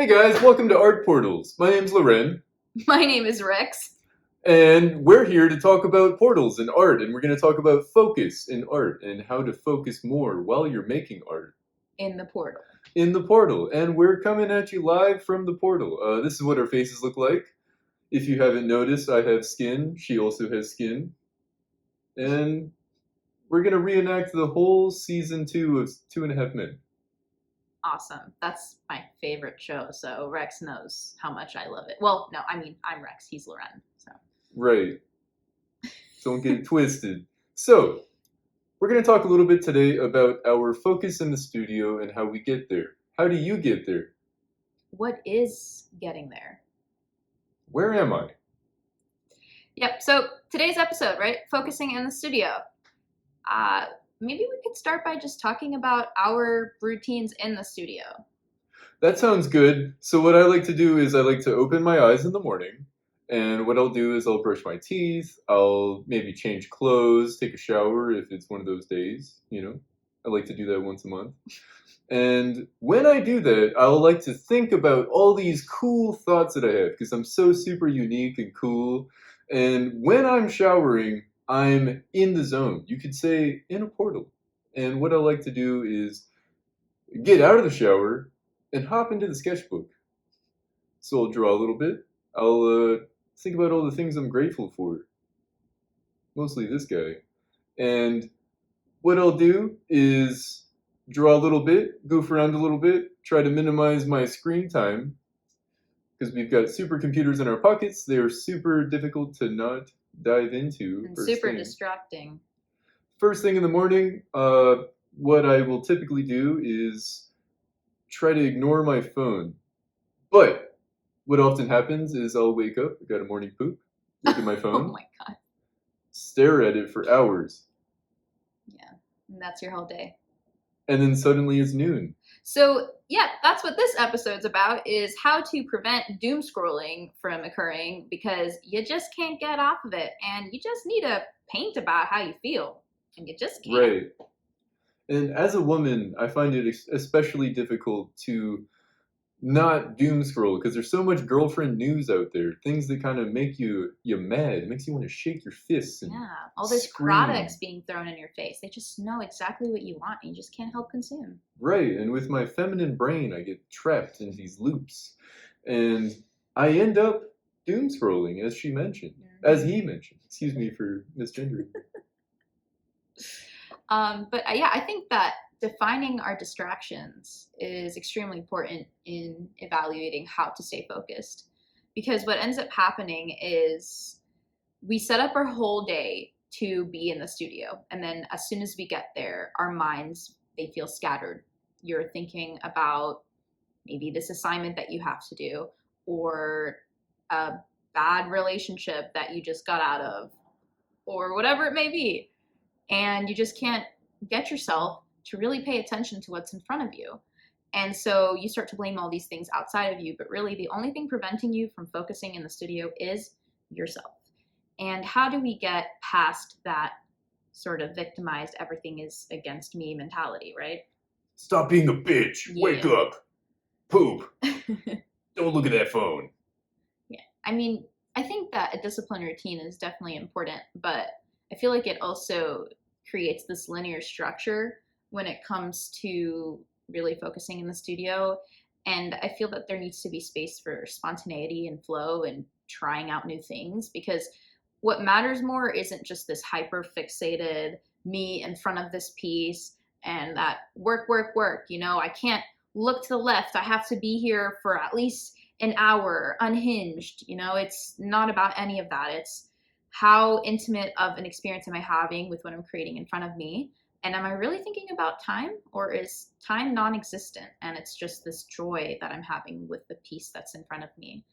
Hey guys, welcome to Art Portals. My name's Loren, My name is Rex. and we're here to talk about portals and art, and we're going to talk about focus in art and how to focus more while you're making art. In the portal. In the portal, and we're coming at you live from the portal. This is what our faces look like. If you haven't noticed, I have skin, she also has skin, and we're going to reenact the whole season 2 of 2.5 Men. Awesome. That's my favorite show, so Rex knows how much I love it. Well, no, I mean, I'm Rex, he's Loren, so. Right. Don't get it twisted. So, we're going to talk a little bit today about our focus in the studio and how we get there. How do you get there? What is getting there? Where am I? Yep, so today's episode, right? Focusing in the studio. Maybe we could start by just talking about our routines in the studio. That sounds good. So what I like to do is I like to open my eyes in the morning. And what I'll do is I'll brush my teeth. I'll maybe change clothes, take a shower if it's one of those days, you know. I like to do that once a month. And when I do that, I'll like to think about all these cool thoughts that I have because I'm so super unique and cool. And when I'm showering, I'm in the zone. You could say in a portal. And what I like to do is get out of the shower and hop into the sketchbook. So I'll draw a little bit. I'll think about all the things I'm grateful for. Mostly this guy. And what I'll do is draw a little bit, goof around a little bit, try to minimize my screen time. Because we've got supercomputers in our pockets. They are super difficult to not dive into. And super distracting. First thing in the morning, what I will typically do is try to ignore my phone. But what often happens is I'll wake up, I got a morning poop, look at my phone, Oh my god. stare at it for hours. Yeah, and that's your whole day. And then suddenly it's noon. So yeah, that's what this episode's about, is how to prevent doom scrolling from occurring because you just can't get off of it and you just need to paint about how you feel and you just can't. Right. And as a woman, I find it especially difficult to not doom scroll because there's so much girlfriend news out there. Things that kind of make you mad. It makes you want to shake your fists and all those scream. products being thrown in your face. They just know exactly what you want and you just can't help consume. Right, and with my feminine brain, I get trapped in these loops. And I end up doom scrolling, as she mentioned. As he mentioned. Excuse me for misgendering. But yeah, I think that defining our distractions is extremely important in evaluating how to stay focused. Because what ends up happening is we set up our whole day to be in the studio. And then as soon as we get there, our minds, they feel scattered. You're thinking about maybe this assignment that you have to do or a bad relationship that you just got out of or whatever it may be. And you just can't get yourself to really pay attention to what's in front of you. And so you start to blame all these things outside of you, but really the only thing preventing you from focusing in the studio is yourself. And how do we get past that sort of victimized, everything is against me mentality, right? Stop being a bitch. Yeah. Wake up. Poop. Don't look at that phone. Yeah. I mean, I think that a disciplined routine is definitely important, but I feel like it also creates this linear structure when it comes to really focusing in the studio. And I feel that there needs to be space for spontaneity and flow and trying out new things, because what matters more isn't just this hyper fixated me in front of this piece and that work, work, work. You know, I can't look to the left. I have to be here for at least an hour unhinged. You know, it's not about any of that. It's how intimate of an experience am I having with what I'm creating in front of me? And am I really thinking about time, or is time non-existent and it's just this joy that I'm having with the piece that's in front of me?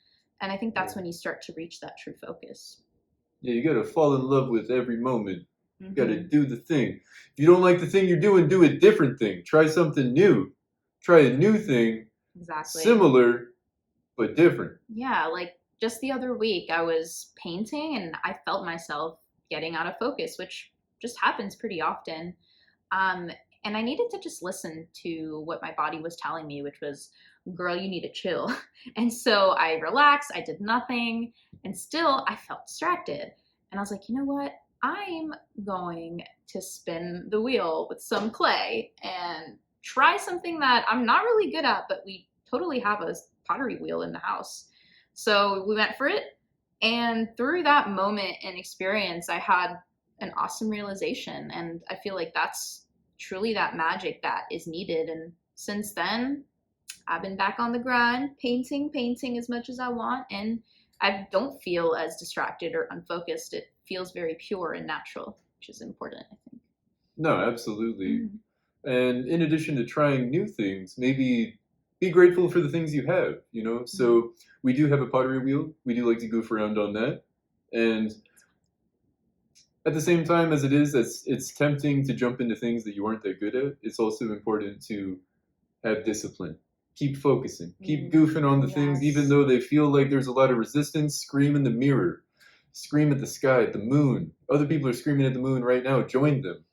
And I think that's when you start to reach that true focus. Yeah, you gotta fall in love with every moment. You gotta do the thing. If you don't like the thing you're doing, do a different thing. Try something new. Try a new thing. Exactly. Similar, but different. Yeah, like just the other week I was painting and I felt myself getting out of focus, which just happens pretty often. And I needed to just listen to what my body was telling me, which was, girl, you need to chill. And so I relaxed, I did nothing, and still I felt distracted. And I was like, you know what? I'm going to spin the wheel with some clay and try something that I'm not really good at, but we totally have a pottery wheel in the house. So we went for it. And through that moment and experience, I had an awesome realization. And I feel like that's truly that magic that is needed. And since then, I've been back on the grind, painting as much as I want. And I don't feel as distracted or unfocused. It feels very pure and natural, which is important, I think. No, absolutely. Mm. And in addition to trying new things, maybe be grateful for the things you have, you know? So we do have a pottery wheel. We do like to goof around on that. And at the same time as it's tempting to jump into things that you aren't that good at, it's also important to have discipline. Keep focusing. Keep goofing on the things, even Yes. though they feel like there's a lot of resistance. Scream in the mirror. Scream at the sky, at the moon. Other people are screaming at the moon right now. Join them.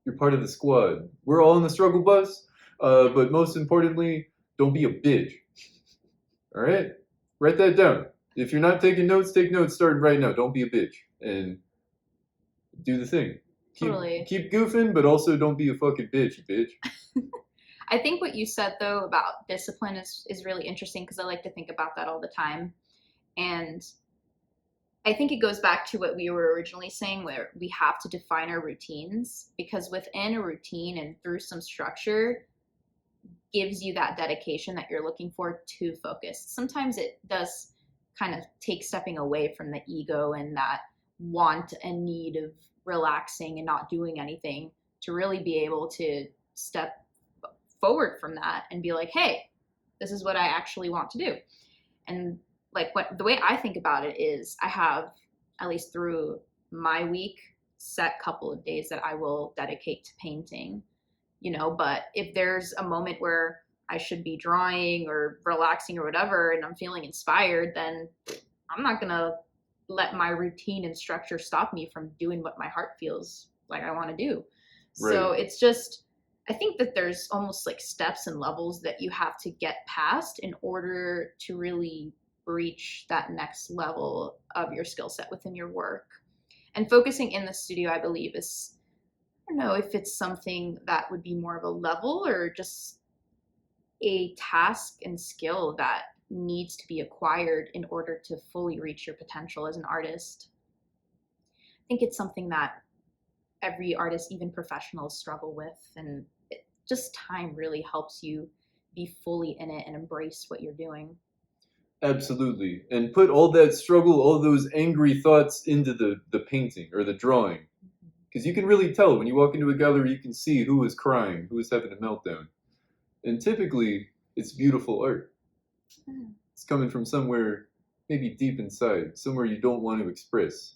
You're part of the squad. We're all in the struggle bus. But most importantly, don't be a bitch. All right? Write that down. If you're not taking notes, take notes starting right now. Don't be a bitch. And do the thing. Totally. Keep goofing, but also don't be a fucking bitch, you bitch. I think what you said though about discipline is really interesting because I like to think about that all the time. And I think it goes back to what we were originally saying, where we have to define our routines, because within a routine and through some structure gives you that dedication that you're looking for to focus. Sometimes it does kind of take stepping away from the ego and that want and need of relaxing and not doing anything to really be able to step forward from that and be like, hey, this is what I actually want to do. And like what the way I think about it is I have, at least through my week, set couple of days that I will dedicate to painting, you know, but if there's a moment where I should be drawing or relaxing or whatever and I'm feeling inspired, then I'm not gonna let my routine and structure stop me from doing what my heart feels like I want to do. So Right. it's just, I think that there's almost like steps and levels that you have to get past in order to really reach that next level of your skill set within your work. And focusing in the studio, I believe, is, I don't know if it's something that would be more of a level or just a task and skill that needs to be acquired in order to fully reach your potential as an artist. I think it's something that every artist, even professionals, struggle with, and just time really helps you be fully in it and embrace what you're doing. Absolutely. And put all that struggle, all those angry thoughts into the painting or the drawing. Because you can really tell when you walk into a gallery, you can see who is crying, who is having a meltdown. And typically, it's beautiful art. It's coming from somewhere maybe deep inside, somewhere you don't want to express.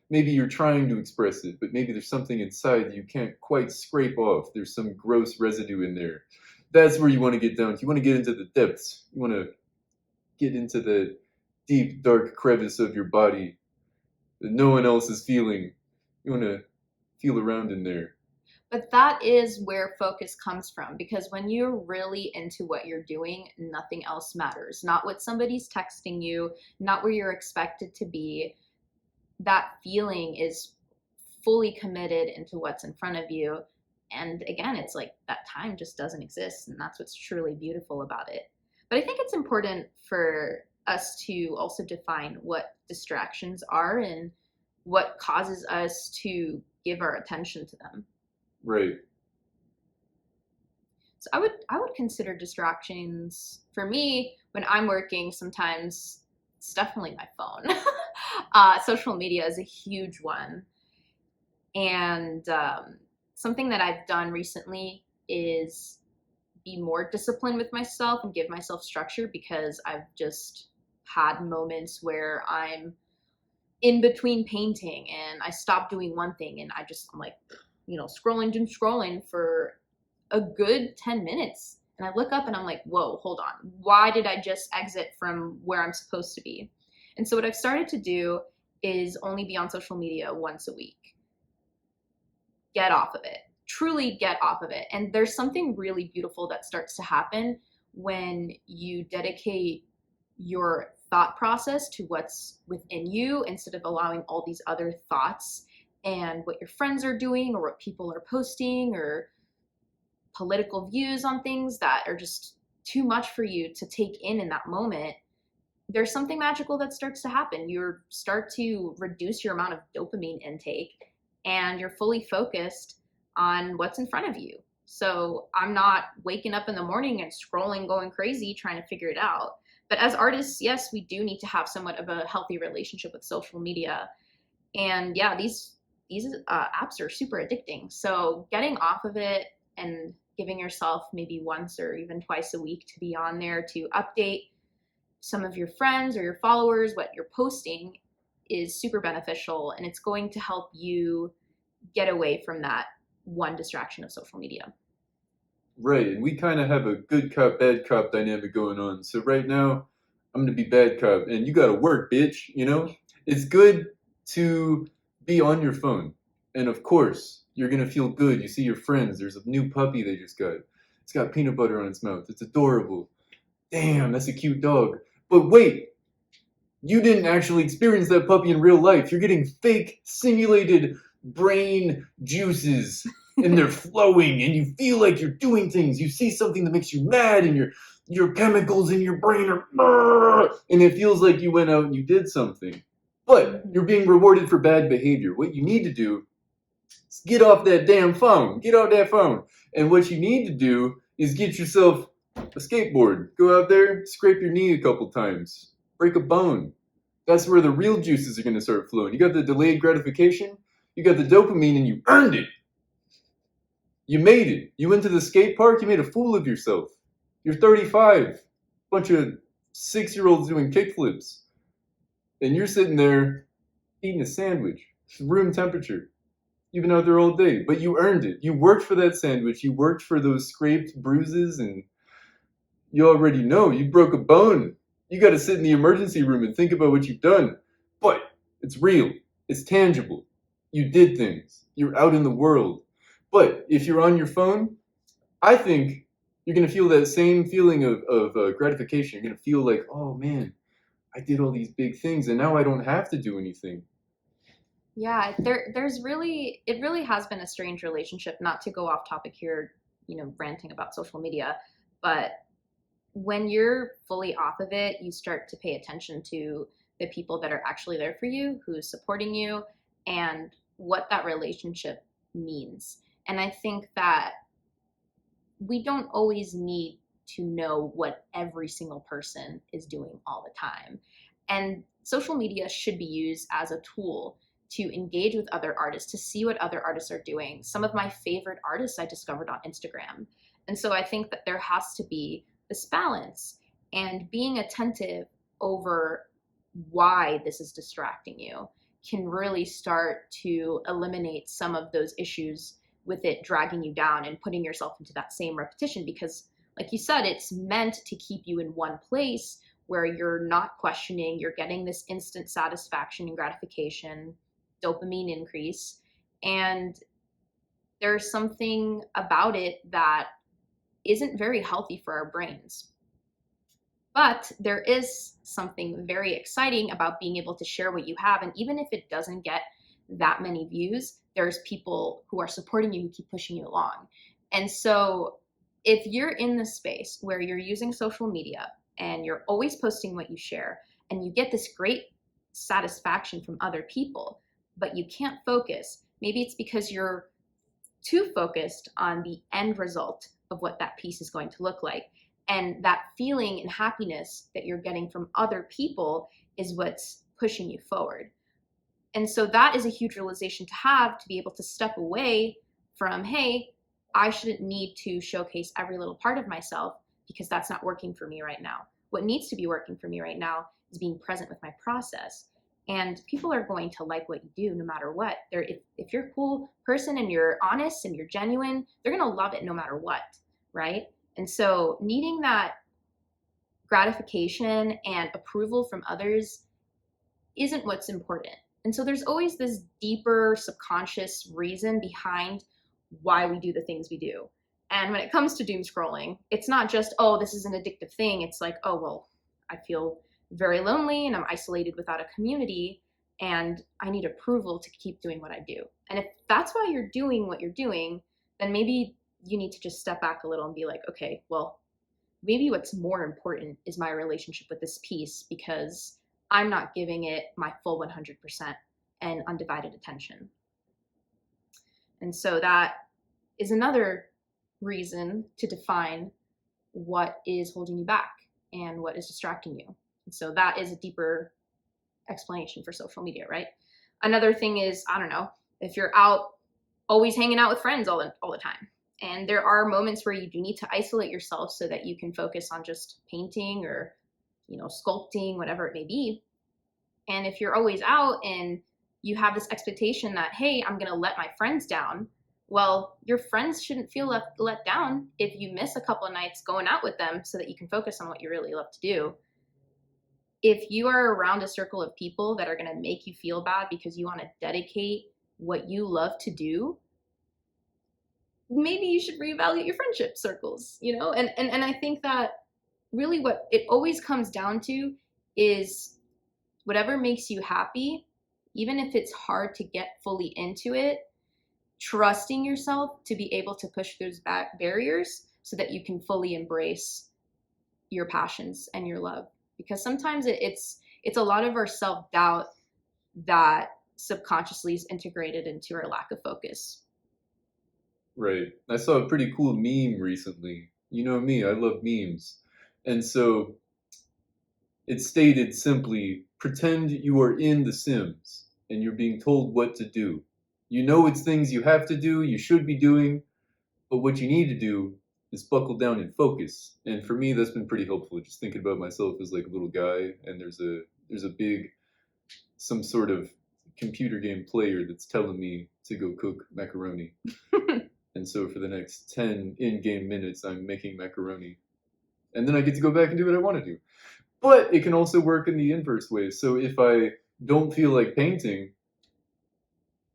Maybe you're trying to express it, but maybe there's something inside that you can't quite scrape off. There's some gross residue in there. That's where you want to get down. You want to get into the depths. You want to get into the deep, dark crevice of your body that no one else is feeling. You want to feel around in there. But that is where focus comes from, because when you're really into what you're doing, nothing else matters. Not what somebody's texting you, not where you're expected to be. That feeling is fully committed into what's in front of you. And again, it's like that time just doesn't exist. And that's what's truly beautiful about it. But I think it's important for us to also define what distractions are and what causes us to give our attention to them. Right. So I would consider distractions for me when I'm working. Sometimes it's definitely my phone. Social media is a huge one, and something that I've done recently is be more disciplined with myself and give myself structure, because I've just had moments where I'm in between painting and I stop doing one thing and I'm like, you know, scrolling for a good 10 minutes. And I look up and I'm like, whoa, hold on. Why did I just exit from where I'm supposed to be? And so what I've started to do is only be on social media once a week. Get off of it. Truly get off of it. And there's something really beautiful that starts to happen when you dedicate your thought process to what's within you instead of allowing all these other thoughts and what your friends are doing or what people are posting or political views on things that are just too much for you to take in that moment. There's something magical that starts to happen. You start to reduce your amount of dopamine intake and you're fully focused on what's in front of you. So I'm not waking up in the morning and scrolling, going crazy, trying to figure it out. But as artists, yes, we do need to have somewhat of a healthy relationship with social media. And yeah, these apps are super addicting. So getting off of it and giving yourself maybe once or even twice a week to be on there to update some of your friends or your followers what you're posting is super beneficial, and it's going to help you get away from that one distraction of social media. Right, and we kind of have a good cop, bad cop dynamic going on. So right now, I'm gonna be bad cop, and you gotta work, bitch. You know, it's good to be on your phone, and of course, you're gonna feel good. You see your friends. There's a new puppy they just got. It's got peanut butter on its mouth. It's adorable. Damn, that's a cute dog. But wait, you didn't actually experience that puppy in real life. You're getting fake, simulated brain juices, and they're flowing, and you feel like you're doing things. You see something that makes you mad, and your chemicals in your brain are, and it feels like you went out and you did something. But you're being rewarded for bad behavior. What you need to do is get off that damn phone. Get off that phone. And what you need to do is get yourself a skateboard. Go out there, scrape your knee a couple times, break a bone. That's where the real juices are going to start flowing. You got the delayed gratification, you got the dopamine, and you earned it. You made it. You went to the skate park, you made a fool of yourself. You're 35, bunch of 6-year-olds doing kickflips. And you're sitting there eating a sandwich, room temperature. You've been out there all day, but you earned it. You worked for that sandwich, you worked for those scraped bruises, and you already know you broke a bone. You got to sit in the emergency room and think about what you've done. But it's real, it's tangible. You did things, you're out in the world. But if you're on your phone, I think you're going to feel that same feeling of gratification. You're going to feel like, oh man, I did all these big things and now I don't have to do anything. Yeah, it really has been a strange relationship, not to go off topic here, ranting about social media, but when you're fully off of it, you start to pay attention to the people that are actually there for you, who's supporting you, and what that relationship means. And I think that we don't always need to know what every single person is doing all the time. And social media should be used as a tool to engage with other artists, to see what other artists are doing. Some of my favorite artists I discovered on Instagram. And so I think that there has to be this balance and being attentive over why this is distracting you can really start to eliminate some of those issues with it dragging you down and putting yourself into that same repetition, because like you said, it's meant to keep you in one place where you're not questioning, you're getting this instant satisfaction and gratification, dopamine increase, and there's something about it that isn't very healthy for our brains. But there is something very exciting about being able to share what you have. And even if it doesn't get that many views, there's people who are supporting you, who keep pushing you along. And so if you're in the space where you're using social media and you're always posting what you share and you get this great satisfaction from other people, but you can't focus, maybe it's because you're too focused on the end result of what that piece is going to look like. And that feeling and happiness that you're getting from other people is what's pushing you forward. And so that is a huge realization to have, to be able to step away from, hey, I shouldn't need to showcase every little part of myself because that's not working for me right now. What needs to be working for me right now is being present with my process. And people are going to like what you do no matter what. If you're a cool person and you're honest and you're genuine, they're going to love it no matter what, right? And so needing that gratification and approval from others isn't what's important. And so there's always this deeper subconscious reason behind why we do the things we do. And when it comes to doom scrolling, it's not just, oh, this is an addictive thing. It's like, oh, well, I feel very lonely and I'm isolated without a community and I need approval to keep doing what I do. And if that's why you're doing what you're doing, then maybe you need to just step back a little and be like, okay, well, maybe what's more important is my relationship with this piece because I'm not giving it my full 100% and undivided attention. And so that is another reason to define what is holding you back and what is distracting you. And so that is a deeper explanation for social media, right? Another thing is, I don't know, if you're out always hanging out with friends all the time, and there are moments where you do need to isolate yourself so that you can focus on just painting or, sculpting, whatever it may be. And if you're always out and you have this expectation that, hey, I'm going to let my friends down, well, your friends shouldn't feel let down if you miss a couple of nights going out with them so that you can focus on what you really love to do. If you are around a circle of people that are going to make you feel bad because you want to dedicate what you love to do, maybe you should reevaluate your friendship circles, And I think that really what it always comes down to is whatever makes you happy, even if it's hard to get fully into it, trusting yourself to be able to push those back barriers so that you can fully embrace your passions and your love. Because sometimes it's a lot of our self-doubt that subconsciously is integrated into our lack of focus. Right. I saw a pretty cool meme recently. You know me, I love memes. And so it stated simply, pretend you are in The Sims and you're being told what to do. You know it's things you have to do, you should be doing, but what you need to do is buckle down and focus. And for me, that's been pretty helpful. Just thinking about myself as like a little guy, and there's a big, some sort of computer game player that's telling me to go cook macaroni. And so for the next 10 in-game minutes, I'm making macaroni. And then I get to go back and do what I want to do. But it can also work in the inverse way. So if I don't feel like painting,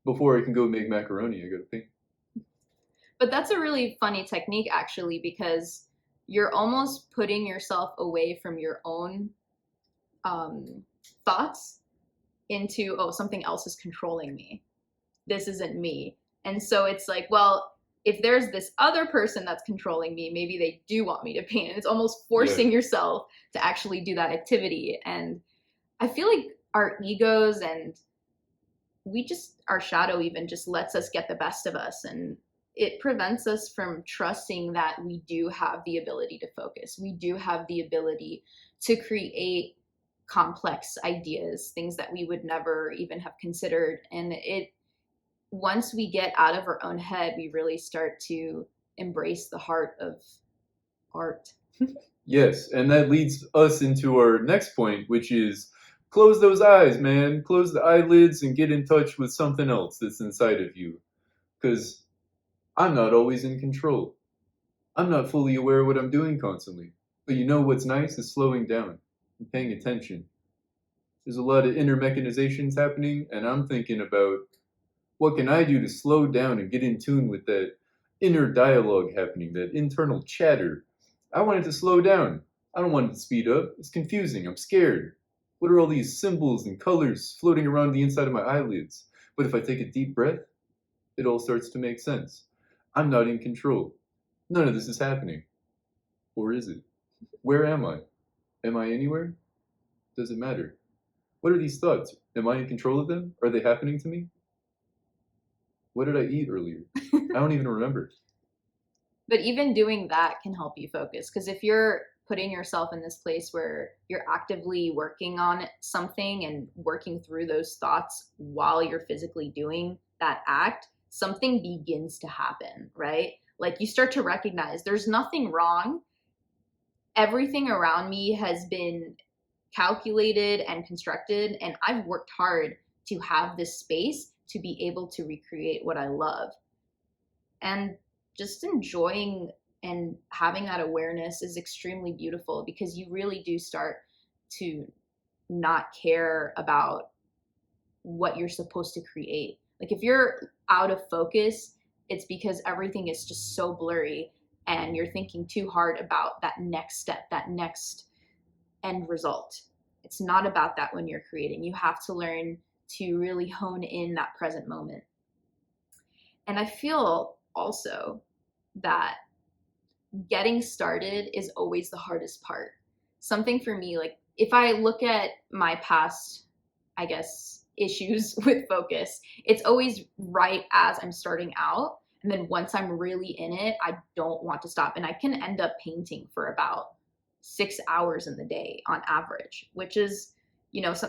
before I can go make macaroni, I gotta paint. But that's a really funny technique, actually, because you're almost putting yourself away from your own thoughts into, oh, something else is controlling me. This isn't me. And so it's like, well, if there's this other person that's controlling me, maybe they do want me to paint. And it's almost forcing yourself to actually do that activity. And I feel like our egos and our shadow even just lets us get the best of us. And it prevents us from trusting that we do have the ability to focus. We do have the ability to create complex ideas, things that we would never even have considered. And once we get out of our own head, we really start to embrace the heart of art. Yes, and that leads us into our next point, which is close those eyes, man. Close the eyelids and get in touch with something else that's inside of you. Because I'm not always in control. I'm not fully aware of what I'm doing constantly. But you know what's nice is slowing down and paying attention. There's a lot of inner mechanizations happening, and I'm thinking about what can I do to slow down and get in tune with that inner dialogue happening, that internal chatter. I want it to slow down. I don't want it to speed up. It's confusing. I'm scared. What are all these symbols and colors floating around the inside of my eyelids? But if I take a deep breath, it all starts to make sense. I'm not in control. None of this is happening. Or is it? Where am I? Am I anywhere? Does it matter? What are these thoughts? Am I in control of them? Are they happening to me? What did I eat earlier? I don't even remember. But even doing that can help you focus. Because if you're putting yourself in this place where you're actively working on something and working through those thoughts while you're physically doing that act, something begins to happen, right? Like you start to recognize there's nothing wrong. Everything around me has been calculated and constructed, and I've worked hard to have this space to be able to recreate what I love. And just enjoying and having that awareness is extremely beautiful because you really do start to not care about what you're supposed to create. Like if you're out of focus, it's because everything is just so blurry and you're thinking too hard about that next step, that next end result. It's not about that when you're creating. You have to learn to really hone in that present moment. And I feel also that getting started is always the hardest part. Something for me, like if I look at my past, I guess, issues with focus, it's always right as I'm starting out. And then once I'm really in it, I don't want to stop. And I can end up painting for about 6 hours in the day on average, which is,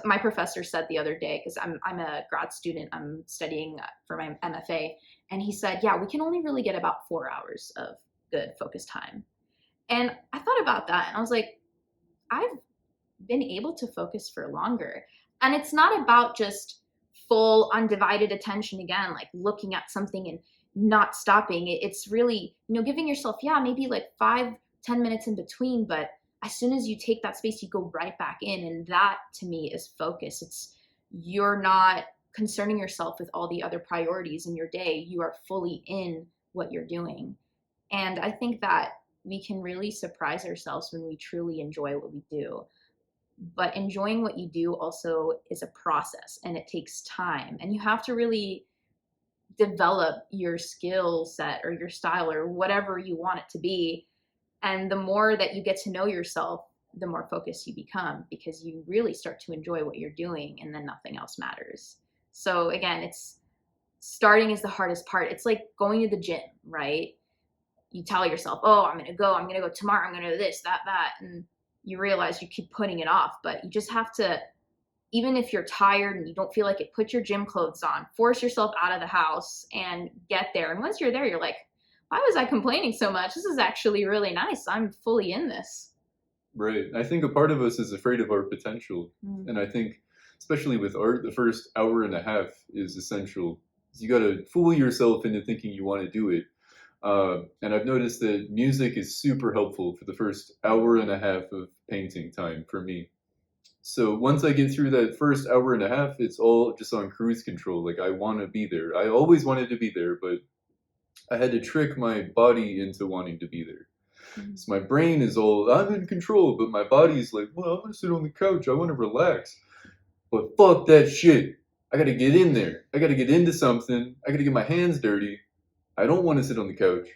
my professor said the other day, because I'm a grad student, I'm studying for my MFA, and he said, yeah, we can only really get about 4 hours of good focus time. And I thought about that and I was like, I've been able to focus for longer. And it's not about just full undivided attention again, like looking at something and not stopping. It's really, giving yourself, maybe like 5-10 minutes in between, but as soon as you take that space, you go right back in. And that to me is focus. It's, you're not concerning yourself with all the other priorities in your day. You are fully in what you're doing. And I think that we can really surprise ourselves when we truly enjoy what we do. But enjoying what you do also is a process, and it takes time. And you have to really develop your skill set or your style or whatever you want it to be. And the more that you get to know yourself, the more focused you become, because you really start to enjoy what you're doing, and then nothing else matters. So again, it's starting is the hardest part. It's like going to the gym, right? You tell yourself, oh, I'm going to go tomorrow. I'm going to do this, that. And you realize you keep putting it off, but you just have to, even if you're tired and you don't feel like it, put your gym clothes on, force yourself out of the house and get there. And once you're there, you're like, why was I complaining so much? This is actually really nice. I'm fully in this. Right. I think a part of us is afraid of our potential. And I think, especially with art, the first hour and a half is essential. You got to fool yourself into thinking you want to do it. And I've noticed that music is super helpful for the first hour and a half of painting time for me. So once I get through that first hour and a half, it's all just on cruise control. Like, I want to be there. I always wanted to be there, but I had to trick my body into wanting to be there. So my brain is all, I'm in control, but my body's like, well, I'm going to sit on the couch. I want to relax. But fuck that shit. I got to get in there. I got to get into something. I got to get my hands dirty. I don't want to sit on the couch.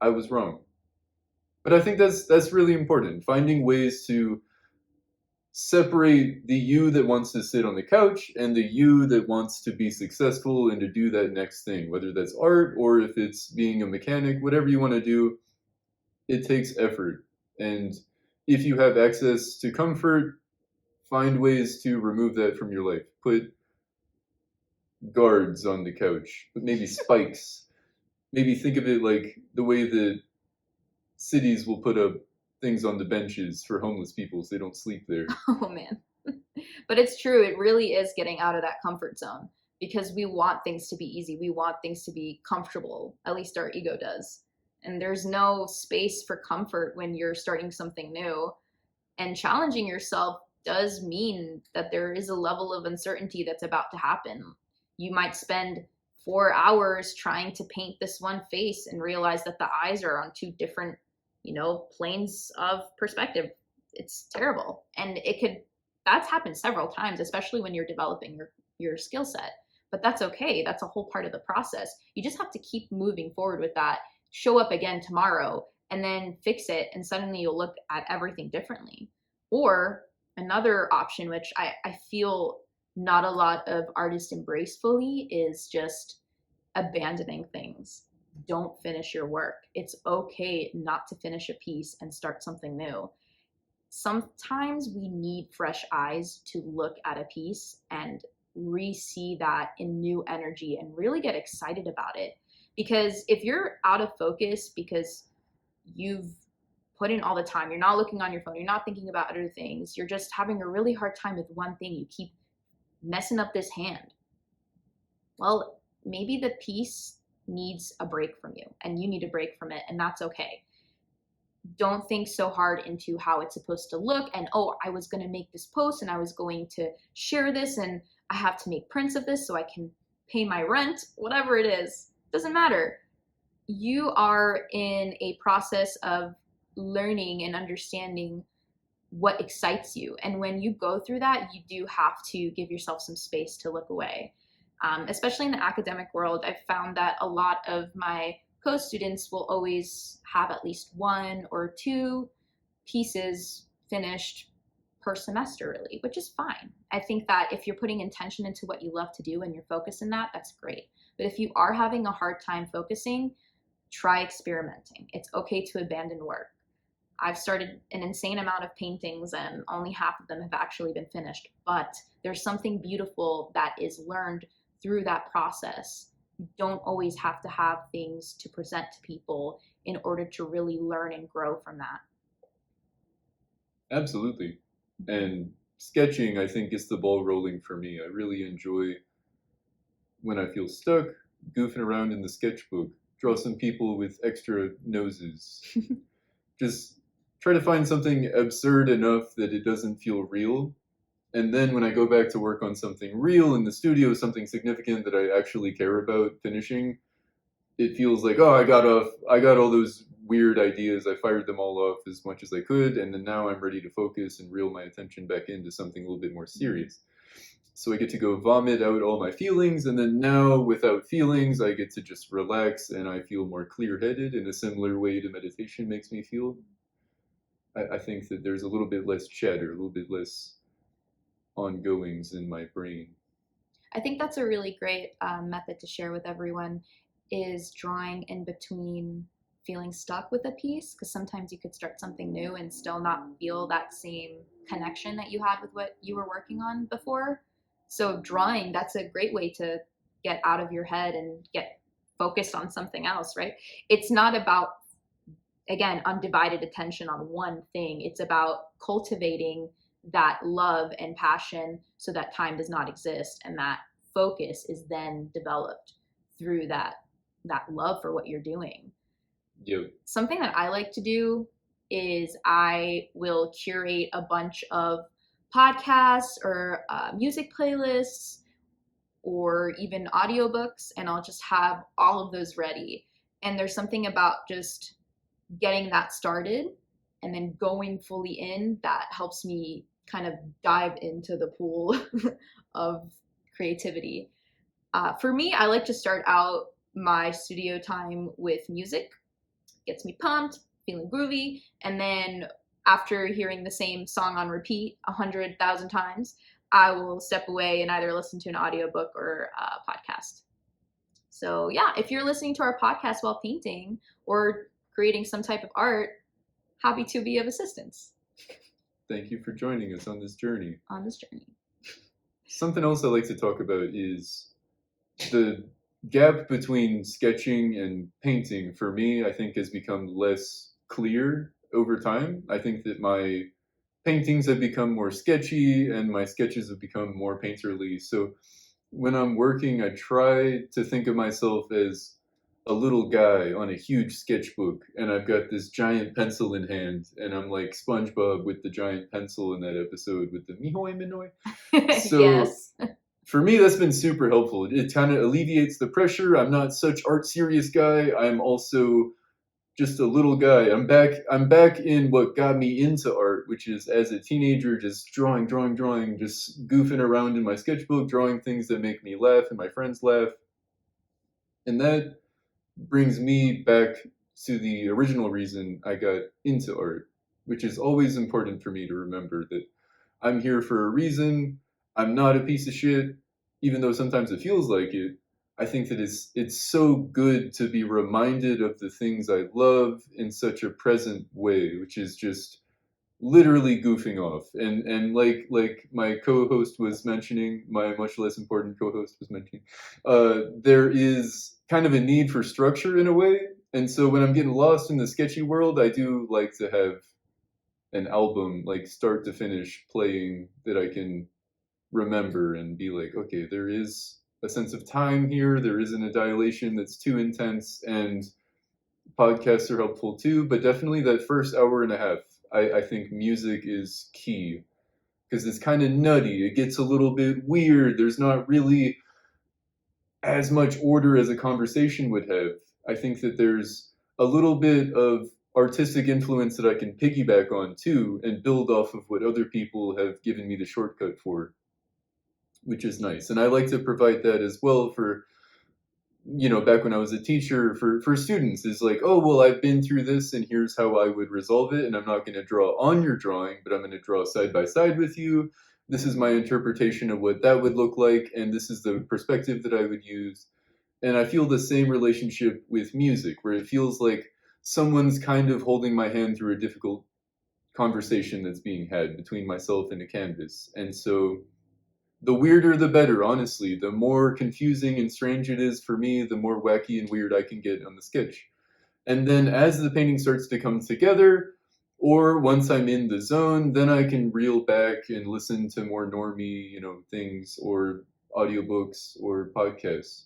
I was wrong. But I think that's really important. Finding ways to separate the you that wants to sit on the couch and the you that wants to be successful and to do that next thing, whether that's art or if it's being a mechanic, whatever you want to do, it takes effort. And if you have access to comfort, find ways to remove that from your life. Put guards on the couch, but maybe spikes. Maybe think of it like the way that cities will put up things on the benches for homeless people so they don't sleep there. Oh man. But it's true. It really is getting out of that comfort zone, because we want things to be easy. We want things to be comfortable. At least our ego does. And there's no space for comfort when you're starting something new. And challenging yourself does mean that there is a level of uncertainty that's about to happen. You might spend 4 hours trying to paint this one face and realize that the eyes are on two different, planes of perspective. It's terrible. And that's happened several times, especially when you're developing your skill set. But that's okay. That's a whole part of the process. You just have to keep moving forward with that. Show up again tomorrow and then fix it, and suddenly you'll look at everything differently. Or another option, which I feel not a lot of artists embrace fully, is just abandoning things. Don't finish your work. It's okay not to finish a piece and start something new. Sometimes we need fresh eyes to look at a piece and re-see that in new energy and really get excited about it. Because if you're out of focus because you've put in all the time, you're not looking on your phone, you're not thinking about other things, you're just having a really hard time with one thing, you keep messing up this hand. Well, maybe the piece needs a break from you and you need a break from it, and that's okay. Don't think so hard into how it's supposed to look and, oh, I was going to make this post and I was going to share this and I have to make prints of this so I can pay my rent, whatever it is. Doesn't matter. you are in a process of learning and understanding what excites you. And when you go through that, you do have to give yourself some space to look away. Especially in the academic world, I've found that a lot of my co-students will always have at least one or two pieces finished per semester, really, which is fine. I think that if you're putting intention into what you love to do and you're focused in that, that's great. But if you are having a hard time focusing, try experimenting. It's okay to abandon work. I've started an insane amount of paintings and only half of them have actually been finished, but there's something beautiful that is learned through that process. You don't always have to have things to present to people in order to really learn and grow from that. Absolutely. And sketching, I think, gets the ball rolling for me. I really enjoy when I feel stuck, goofing around in the sketchbook, draw some people with extra noses. Just try to find something absurd enough that it doesn't feel real. And then when I go back to work on something real in the studio, something significant that I actually care about finishing, it feels like, oh, I got all those weird ideas. I fired them all off as much as I could, and then now I'm ready to focus and reel my attention back into something a little bit more serious. So I get to go vomit out all my feelings, and then now without feelings, I get to just relax and I feel more clear-headed in a similar way to meditation makes me feel. I think that there's a little bit less chatter, a little bit less ongoings in my brain. I think that's a really great method to share with everyone, is drawing in between feeling stuck with a piece, because sometimes you could start something new and still not feel that same connection that you had with what you were working on before. So drawing, that's a great way to get out of your head and get focused on something else, right? It's not about, again, undivided attention on one thing. It's about cultivating that love and passion so that time does not exist, and that focus is then developed through that love for what you're doing. Yep. Something that I like to do is I will curate a bunch of podcasts or music playlists or even audiobooks, and I'll just have all of those ready. And there's something about just getting that started and then going fully in that helps me kind of dive into the pool of creativity. For me, I like to start out my studio time with music. Gets me pumped, feeling groovy, and then after hearing the same song on repeat 100,000 times, I will step away and either listen to an audiobook or a podcast. So yeah, if you're listening to our podcast while painting or creating some type of art, happy to be of assistance. Thank you for joining us on this journey. Something else I like to talk about is the gap between sketching and painting. For me, I think has become less clear over time. I think that my paintings have become more sketchy and my sketches have become more painterly. So when I'm working, I try to think of myself as a little guy on a huge sketchbook, and I've got this giant pencil in hand, and I'm like SpongeBob with the giant pencil in that episode with the mihoy minoy. So yes. For me, that's been super helpful. It kind of alleviates the pressure. I'm not such art serious guy. I'm also just a little guy. I'm back in what got me into art, which is as a teenager, just drawing, just goofing around in my sketchbook, drawing things that make me laugh and my friends laugh. And that brings me back to the original reason I got into art, which is always important for me to remember that I'm here for a reason. I'm not a piece of shit, even though sometimes it feels like it. I think that it's so good to be reminded of the things I love in such a present way, which is just literally goofing off. And like my co-host was mentioning, my much less important co-host was mentioning, there is kind of a need for structure in a way. And so when I'm getting lost in the sketchy world, I do like to have an album, like start to finish, playing that I can remember and be like, okay, there is a sense of time here. There isn't a dilation that's too intense, and podcasts are helpful too. But definitely that first hour and a half, I think music is key because it's kind of nutty. It gets a little bit weird. There's not really as much order as a conversation would have. I think that there's a little bit of artistic influence that I can piggyback on too and build off of what other people have given me the shortcut for, which is nice. And I like to provide that as well for, back when I was a teacher for students, is like, oh, well, I've been through this and here's how I would resolve it. And I'm not going to draw on your drawing, but I'm going to draw side by side with you. This is my interpretation of what that would look like. And this is the perspective that I would use. And I feel the same relationship with music, where it feels like someone's kind of holding my hand through a difficult conversation that's being had between myself and a canvas. And so the weirder the better, honestly. The more confusing and strange it is for me, the more wacky and weird I can get on the sketch. And then as the painting starts to come together, or once I'm in the zone, then I can reel back and listen to more normie, things, or audiobooks or podcasts.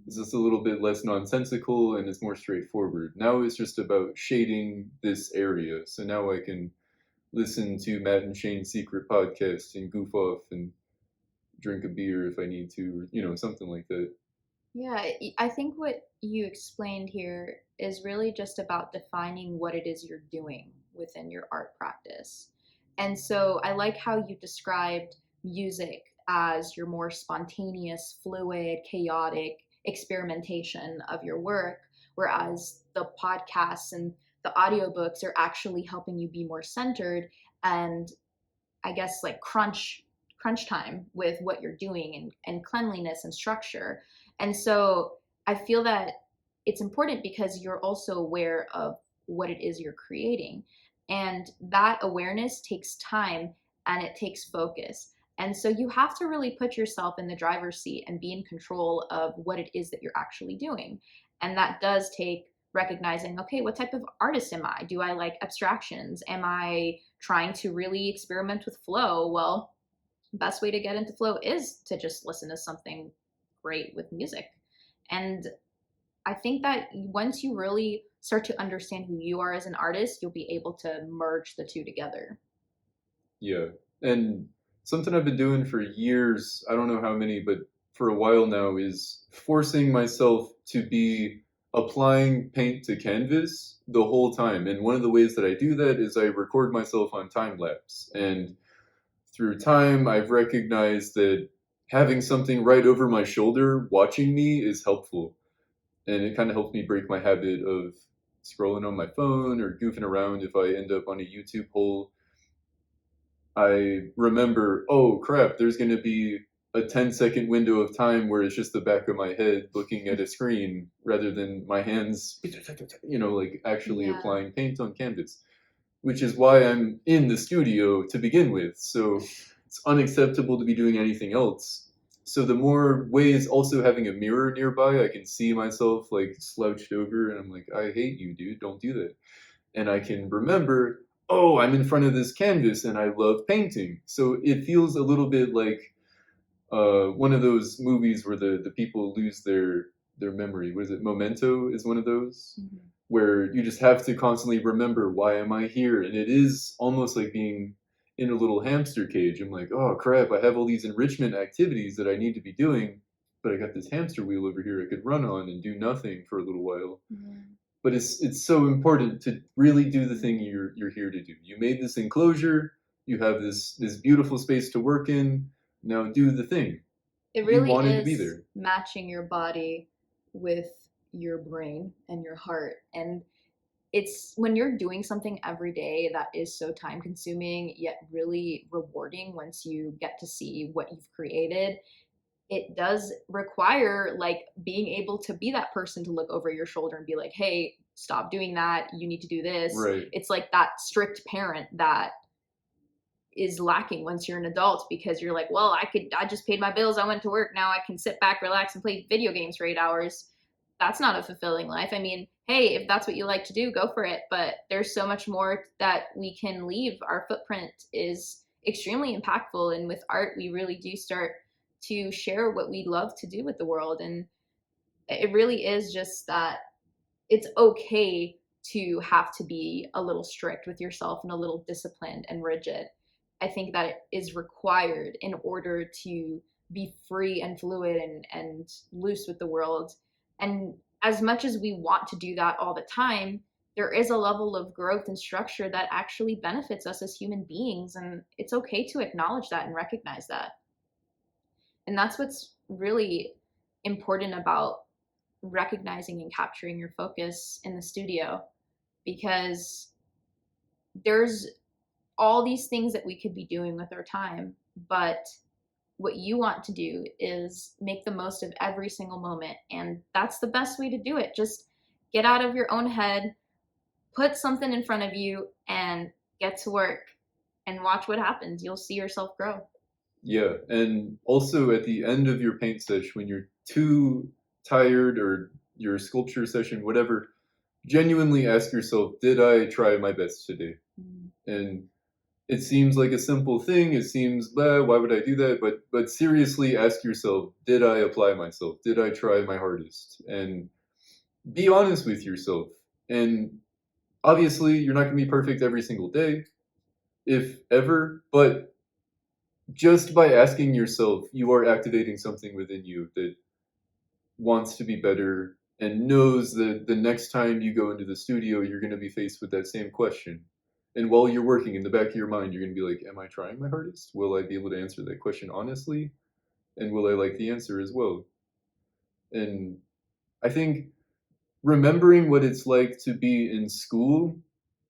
It's just a little bit less nonsensical and it's more straightforward. Now it's just about shading this area. So now I can listen to Matt and Shane's secret podcast and goof off and drink a beer if I need to, or, something like that. Yeah, I think what you explained here is really just about defining what it is you're doing within your art practice. And so I like how you described music as your more spontaneous, fluid, chaotic experimentation of your work, whereas the podcasts and the audiobooks are actually helping you be more centered and I guess like crunch time with what you're doing and cleanliness and structure. And so I feel that it's important because you're also aware of what it is you're creating. And that awareness takes time and it takes focus. And so you have to really put yourself in the driver's seat and be in control of what it is that you're actually doing. And that does take recognizing, okay, what type of artist am I? Do I like abstractions? Am I trying to really experiment with flow? Well, best way to get into flow is to just listen to something great with music. And I think that once you really start to understand who you are as an artist, you'll be able to merge the two together. Yeah. And something I've been doing for years, I don't know how many, but for a while now, is forcing myself to be applying paint to canvas the whole time. And one of the ways that I do that is I record myself on time lapse. And through time, I've recognized that having something right over my shoulder watching me is helpful. And it kind of helps me break my habit of scrolling on my phone or goofing around if I end up on a YouTube hole. I remember, oh crap, there's going to be a 10-second window of time where it's just the back of my head looking at a screen rather than my hands, like actually applying paint on canvas, which is why I'm in the studio to begin with. So it's unacceptable to be doing anything else. So the more ways, also having a mirror nearby, I can see myself like slouched over and I'm like, I hate you, dude, don't do that. And I can remember, oh, I'm in front of this canvas and I love painting. So it feels a little bit like one of those movies where the people lose their memory. What is it? Memento is one of those. Mm-hmm. Where you just have to constantly remember, why am I here? And it is almost like being in a little hamster cage. I'm like, oh crap, I have all these enrichment activities that I need to be doing, but I got this hamster wheel over here I could run on and do nothing for a little while. Mm-hmm. But it's so important to really do the thing you're here to do. You made this enclosure, you have this beautiful space to work in, now do the thing. It really is matching your body with your brain and your heart. And it's when you're doing something every day that is so time consuming yet really rewarding once you get to see what you've created, it does require like being able to be that person to look over your shoulder and be like, hey, stop doing that, you need to do this. Right. It's like that strict parent that is lacking once you're an adult, because you're like, well, I just paid my bills, I went to work, now I can sit back, relax, and play video games for 8 hours. That's not a fulfilling life. I mean, hey, if that's what you like to do, go for it. But there's so much more that we can leave. Our footprint is extremely impactful. And with art, we really do start to share what we love to do with the world. And it really is just that it's okay to have to be a little strict with yourself and a little disciplined and rigid. I think that it is required in order to be free and fluid and loose with the world. And as much as we want to do that all the time, there is a level of growth and structure that actually benefits us as human beings. And it's okay to acknowledge that and recognize that. And that's what's really important about recognizing and capturing your focus in the studio, because there's all these things that we could be doing with our time, but what you want to do is make the most of every single moment. And that's the best way to do it. Just get out of your own head, put something in front of you, and get to work and watch what happens. You'll see yourself grow. Yeah, and also at the end of your paint session, when you're too tired or your sculpture session, whatever, genuinely ask yourself, did I try my best today? And it seems like a simple thing. It seems, why would I do that? But seriously, ask yourself, did I apply myself? Did I try my hardest? And be honest with yourself. And obviously, you're not going to be perfect every single day, if ever, but just by asking yourself, you are activating something within you that wants to be better and knows that the next time you go into the studio, you're going to be faced with that same question. And while you're working, in the back of your mind, you're going to be like, am I trying my hardest? Will I be able to answer that question honestly? And will I like the answer as well? And I think remembering what it's like to be in school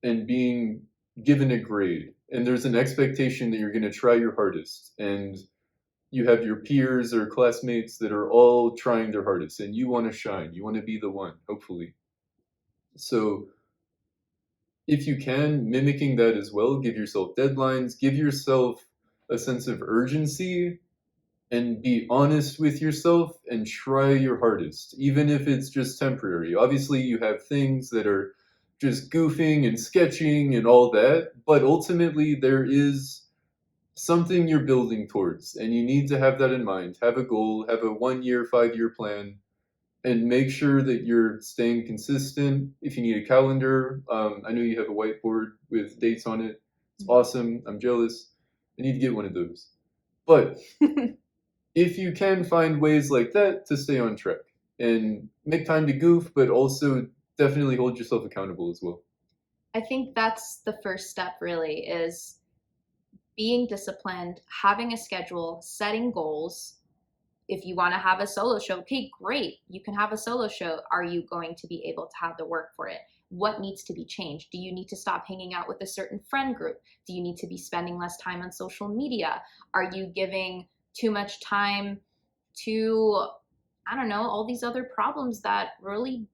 and being given a grade, and there's an expectation that you're going to try your hardest, and you have your peers or classmates that are all trying their hardest, and you want to shine, you want to be the one, hopefully. So if you can, mimicking that as well, give yourself deadlines, give yourself a sense of urgency, and be honest with yourself and try your hardest, even if it's just temporary. Obviously, you have things that are just goofing and sketching and all that, but ultimately, there is something you're building towards, and you need to have that in mind. Have a goal, have a 1 year, 5 year plan, and make sure that you're staying consistent. If you need a calendar, I know you have a whiteboard with dates on it. It's awesome. I'm jealous. I need to get one of those. But if you can find ways like that to stay on track and make time to goof, but also definitely hold yourself accountable as well. I think that's the first step, really, is being disciplined, having a schedule, setting goals. If you want to have a solo show, okay, great. You can have a solo show. Are you going to be able to have the work for it? What needs to be changed? Do you need to stop hanging out with a certain friend group? Do you need to be spending less time on social media? Are you giving too much time to, I don't know, all these other problems that really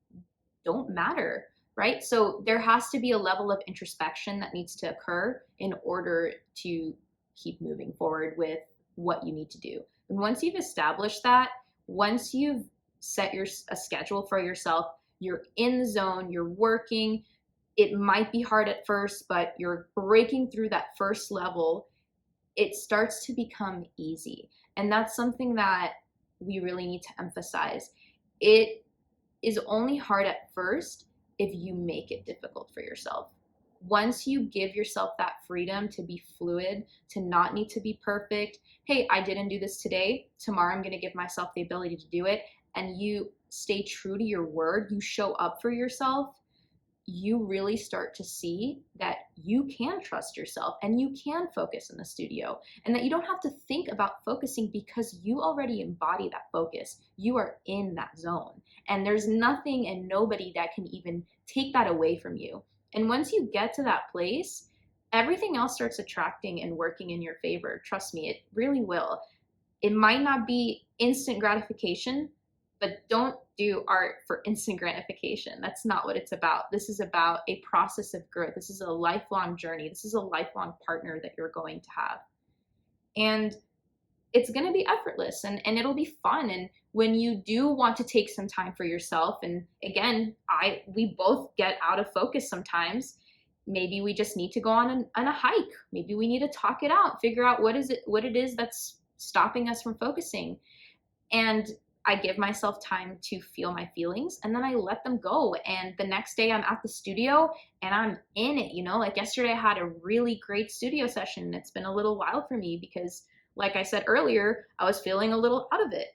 don't matter, right? So there has to be a level of introspection that needs to occur in order to keep moving forward with what you need to do. And once you've established that, once you've set a schedule for yourself, you're in the zone, you're working. It might be hard at first, but you're breaking through that first level. It starts to become easy. And that's something that we really need to emphasize. It is only hard at first if you make it difficult for yourself. Once you give yourself that freedom to be fluid, to not need to be perfect, hey, I didn't do this today, tomorrow I'm going to give myself the ability to do it, and you stay true to your word, you show up for yourself, you really start to see that you can trust yourself and you can focus in the studio, and that you don't have to think about focusing because you already embody that focus. You are in that zone, and there's nothing and nobody that can even take that away from you. And once you get to that place, everything else starts attracting and working in your favor. Trust me, it really will. It might not be instant gratification, but don't do art for instant gratification. That's not what it's about. This is about a process of growth. This is a lifelong journey. This is a lifelong partner that you're going to have. And it's going to be effortless, and it'll be fun. And when you do want to take some time for yourself, and again, we both get out of focus sometimes. Maybe we just need to go on a hike. Maybe we need to talk it out, figure out what it is that's stopping us from focusing. And I give myself time to feel my feelings, and then I let them go. And the next day I'm at the studio and I'm in it, like yesterday I had a really great studio session. It's been a little while for me because, like I said earlier, I was feeling a little out of it.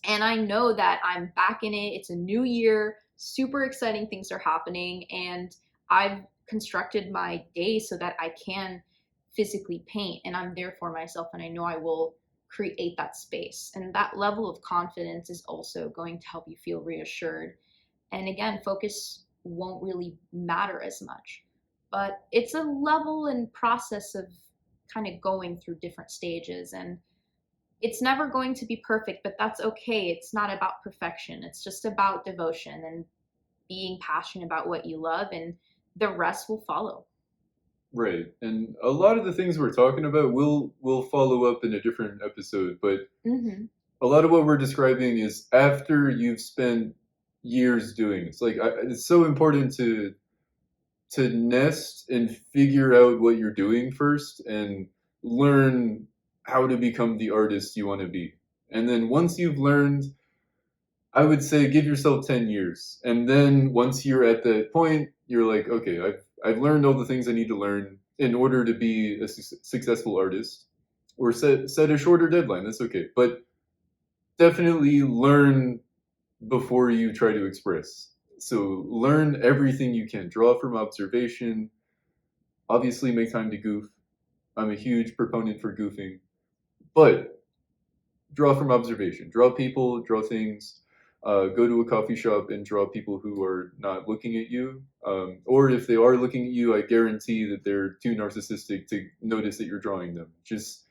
And I know that I'm back in it. It's a new year, super exciting things are happening, and I've constructed my day so that I can physically paint and I'm there for myself and I know I will create that space. And that level of confidence is also going to help you feel reassured. And again, focus won't really matter as much. But it's a level and process of kind of going through different stages, and it's never going to be perfect, but that's okay. It's not about perfection. It's just about devotion and being passionate about what you love, and the rest will follow. Right. And a lot of the things we're talking about will follow up in a different episode, but Mm-hmm. a lot of what we're describing is after you've spent years doing this. Like it's so important to nest and figure out what you're doing first and learn how to become the artist you want to be. And then once you've learned, I would say give yourself 10 years. And then once you're at that point, you're like, okay, I've learned all the things I need to learn in order to be a successful artist. Or set a shorter deadline. That's okay. But definitely learn before you try to express. So learn everything you can. Draw from observation. Obviously, make time to goof. I'm a huge proponent for goofing, but draw from observation. Draw people, draw things. Go to a coffee shop and draw people who are not looking at you. Or if they are looking at you, I guarantee that they're too narcissistic to notice that you're drawing them. Just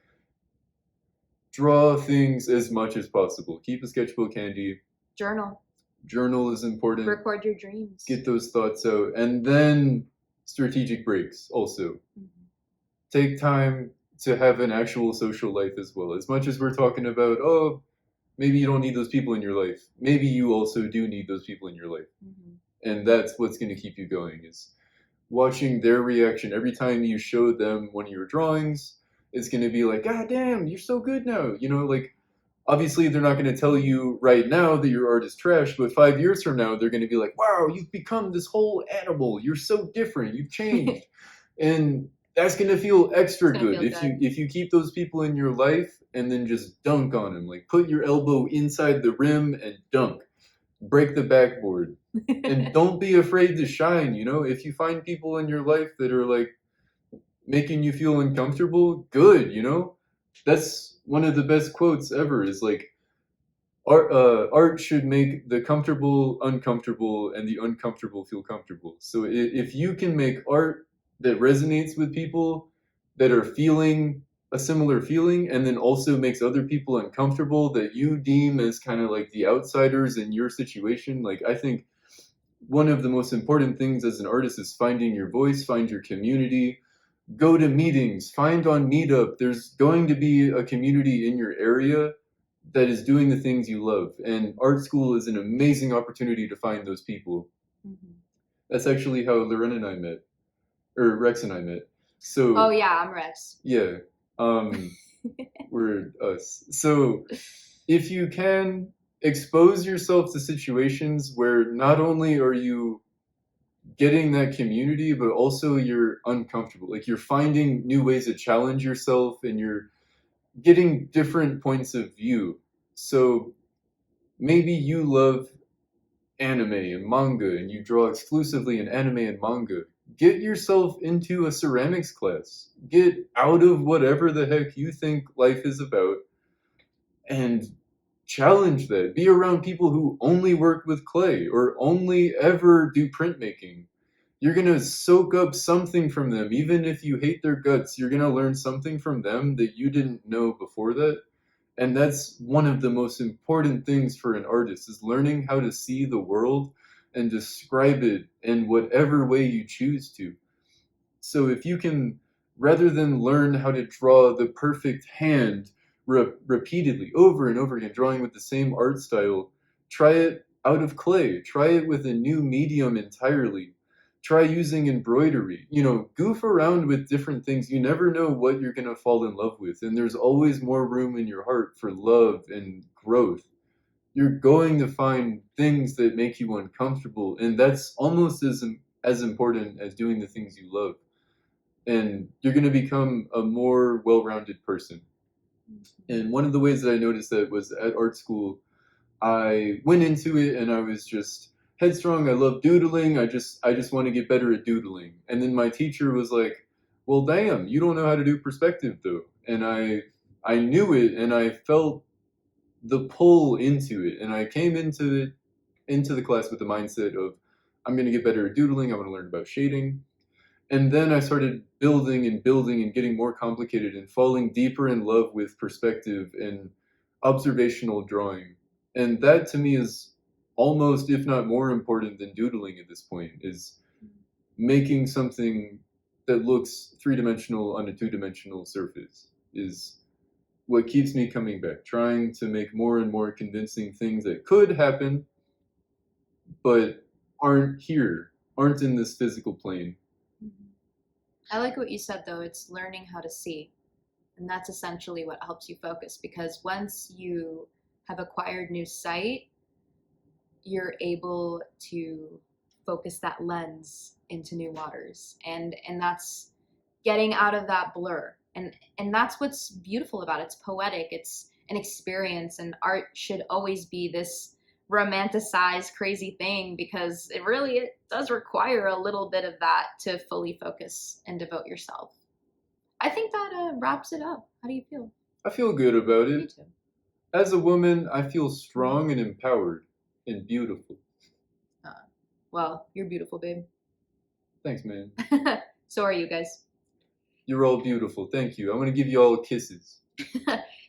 draw things as much as possible. Keep a sketchbook handy. Journal, Journal is important. record your dreams. Get those thoughts out. And then strategic breaks also. Mm-hmm. Take time to have an actual social life as well. As much as we're talking about, oh, maybe you don't need those people in your life. Maybe you also do need those people in your life. Mm-hmm. And that's what's going to keep you going is watching their reaction every time you show them one of your drawings. It's going to be like, God damn, you're so good now. You know, like obviously they're not going to tell you right now that your art is trash, but 5 years from now they're going to be like, wow, you've become this whole animal. You're so different. You've changed. And that's going to feel extra good if you keep those people in your life and then just dunk on them. Like put your elbow inside the rim and dunk. Break the backboard. And don't be afraid to shine, you know? If you find people in your life that are like making you feel uncomfortable, good, you know? That's one of the best quotes ever is like art should make the comfortable uncomfortable and the uncomfortable feel comfortable. So if you can make art that resonates with people that are feeling a similar feeling and then also makes other people uncomfortable that you deem as kind of like the outsiders in your situation, like I think one of the most important things as an artist is finding your voice, find your community, go to meetings, find on Meetup. There's going to be a community in your area that is doing the things you love. And art school is an amazing opportunity to find those people. Mm-hmm. That's actually how Loren and I met, or Rex and I met. So. Oh yeah, I'm Rex. Yeah, we're us. So, if you can expose yourself to situations where not only are you getting that community, but also you're uncomfortable. Like you're finding new ways to challenge yourself and you're getting different points of view. So maybe you love anime and manga and you draw exclusively in anime and manga. Get yourself into a ceramics class. Get out of whatever the heck you think life is about and challenge that. Be around people who only work with clay or only ever do printmaking. You're going to soak up something from them. Even if you hate their guts, you're going to learn something from them that you didn't know before that. And that's one of the most important things for an artist is learning how to see the world and describe it in whatever way you choose to. So if you can, rather than learn how to draw the perfect hand repeatedly over and over again, drawing with the same art style, try it out of clay. Try it with a new medium entirely. Try using embroidery. You know, goof around with different things. You never know what you're going to fall in love with. And there's always more room in your heart for love and growth. You're going to find things that make you uncomfortable. And that's almost as important as doing the things you love. And you're going to become a more well-rounded person. And one of the ways that I noticed that was at art school, I went into it and I was just headstrong. I love doodling. I just want to get better at doodling. And then my teacher was like, "Well, damn, you don't know how to do perspective though." And I knew it and I felt the pull into it. And I came into the class with the mindset of I'm going to get better at doodling. I want to learn about shading. And then I started building and getting more complicated and falling deeper in love with perspective and observational drawing. And that to me is almost, if not more important than doodling at this point, is making something that looks three-dimensional on a two-dimensional surface is what keeps me coming back, trying to make more and more convincing things that could happen but aren't here, aren't in this physical plane. Mhm. I like what you said though. It's learning how to see. And that's essentially what helps you focus because once you have acquired new sight, you're able to focus that lens into new waters. And that's getting out of that blur. And that's what's beautiful about it. It's poetic. It's an experience and art should always be this romanticized crazy thing because it does require a little bit of that to fully focus and devote yourself. I think that wraps it up. How do you feel? I feel good about Me it. too. As a woman, I feel strong and empowered and beautiful. Uh, well, you're beautiful, babe. Thanks, man. So are you guys. You're all beautiful. Thank you. I'm going to give you all kisses.